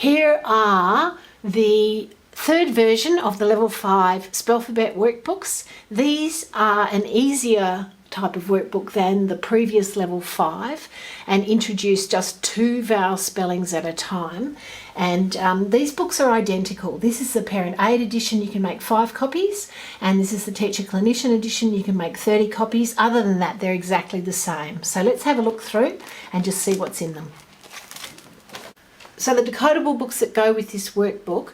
Here are the third version of the Level 5 Spelfabet workbooks. These are an easier type of workbook than the previous Level 5 and introduce just 2 vowel spellings at a time. And these books are identical. This is the Parent Aid edition, you can make 5 copies, and this is the Teacher Clinician edition, you can make 30 copies. Other than that, they're exactly the same. So let's have a look through and just see what's in them. So the decodable books that go with this workbook,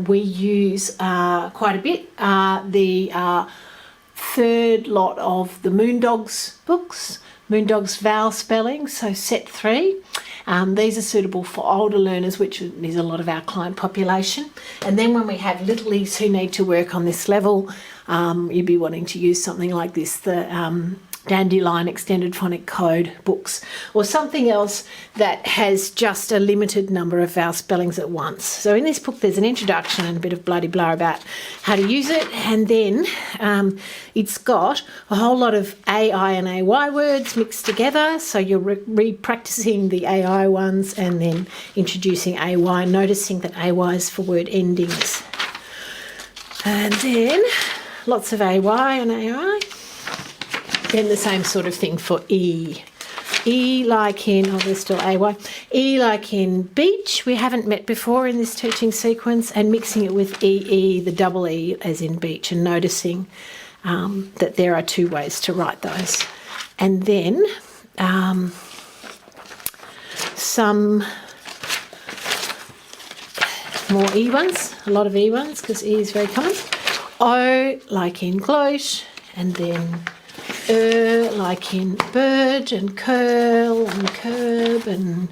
we use quite a bit. The third lot of the Moondogs books, Moondogs vowel spelling, so set 3. These are suitable for older learners, which is a lot of our client population. And then when we have littlies who need to work on this level, you'd be wanting to use something like this, the Dandelion Extended Phonic Code books, or something else that has just a limited number of vowel spellings at once. So in this book there's an introduction and a bit of bloody blah about how to use it, and then it's got a whole lot of AI and AY words mixed together, so you're re-practicing the AI ones and then introducing AY, noticing that AY is for word endings. And then lots of AY and AI. Then the same sort of thing for E. E like in, oh there's still AY. E like in beach, we haven't met before in this teaching sequence, and mixing it with EE, the double E as in beach, and noticing that there are 2 ways to write those. And then some more E ones, a lot of E ones, because E is very common. O like in gloat, and then like in bird and curl and curb and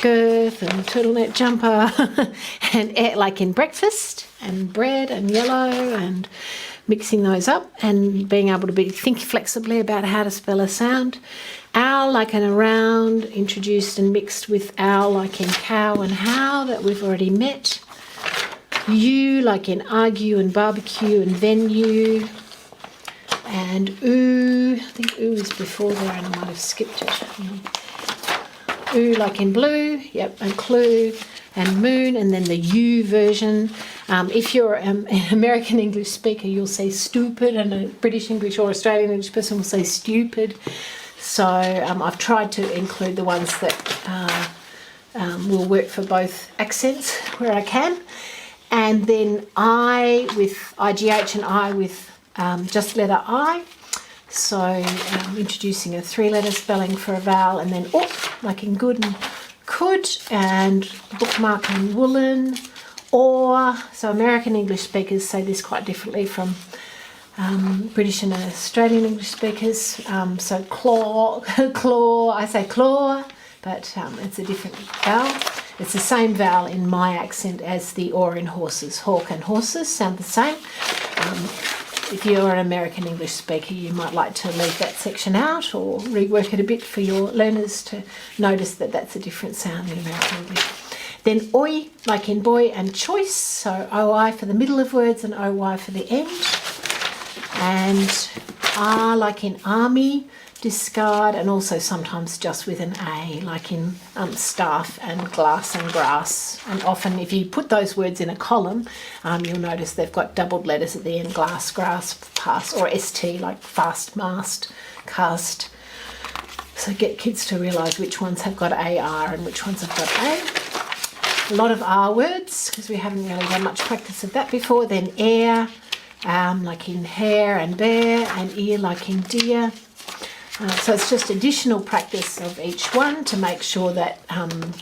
girth and turtleneck jumper, and like in breakfast and bread and yellow, and mixing those up and being able to think flexibly about how to spell a sound. Owl like in around, introduced and mixed with owl like in cow and how, that we've already met. U like in argue and barbecue and venue. And ooh, I think ooh is before there and I might have skipped it. Ooh like in blue, yep, and clue and moon, and then the U version. If you're an American English speaker, you'll say stupid, and a British English or Australian English person will say stupid. So I've tried to include the ones that will work for both accents where I can. And then I with IGH and I with just letter I, so introducing a 3-letter spelling for a vowel, and then like in good and could, and bookmark and woolen, or, so American English speakers say this quite differently from British and Australian English speakers. So claw, claw, I say claw, but it's a different vowel. It's the same vowel in my accent as the or in horses. Hawk and horses sound the same. If you're an American English speaker, you might like to leave that section out or rework it a bit for your learners to notice that that's a different sound in American English. Then oi, like in boy, and choice, so oi for the middle of words and oy for the end. And ah, like in army, discard, and also sometimes just with an A, like in staff and glass and grass. And often if you put those words in a column, you'll notice they've got doubled letters at the end, glass, grass, pass, or ST, like fast, mast, cast. So get kids to realise which ones have got AR and which ones have got A. A lot of R words, because we haven't really done much practice of that before. Then air, like in hair and bear, and ear like in deer. So it's just additional practice of each one to make sure that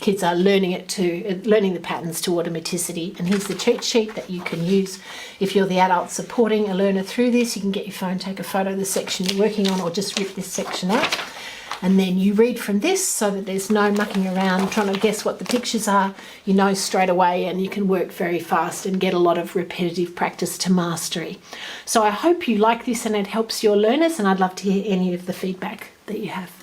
kids are learning the patterns to automaticity. And here's the cheat sheet that you can use if you're the adult supporting a learner through this. You can get your phone, take a photo of the section you're working on, or just rip this section out. And then you read from this so that there's no mucking around trying to guess what the pictures are. You know straight away, and you can work very fast and get a lot of repetitive practice to mastery. So I hope you like this and it helps your learners, and I'd love to hear any of the feedback that you have.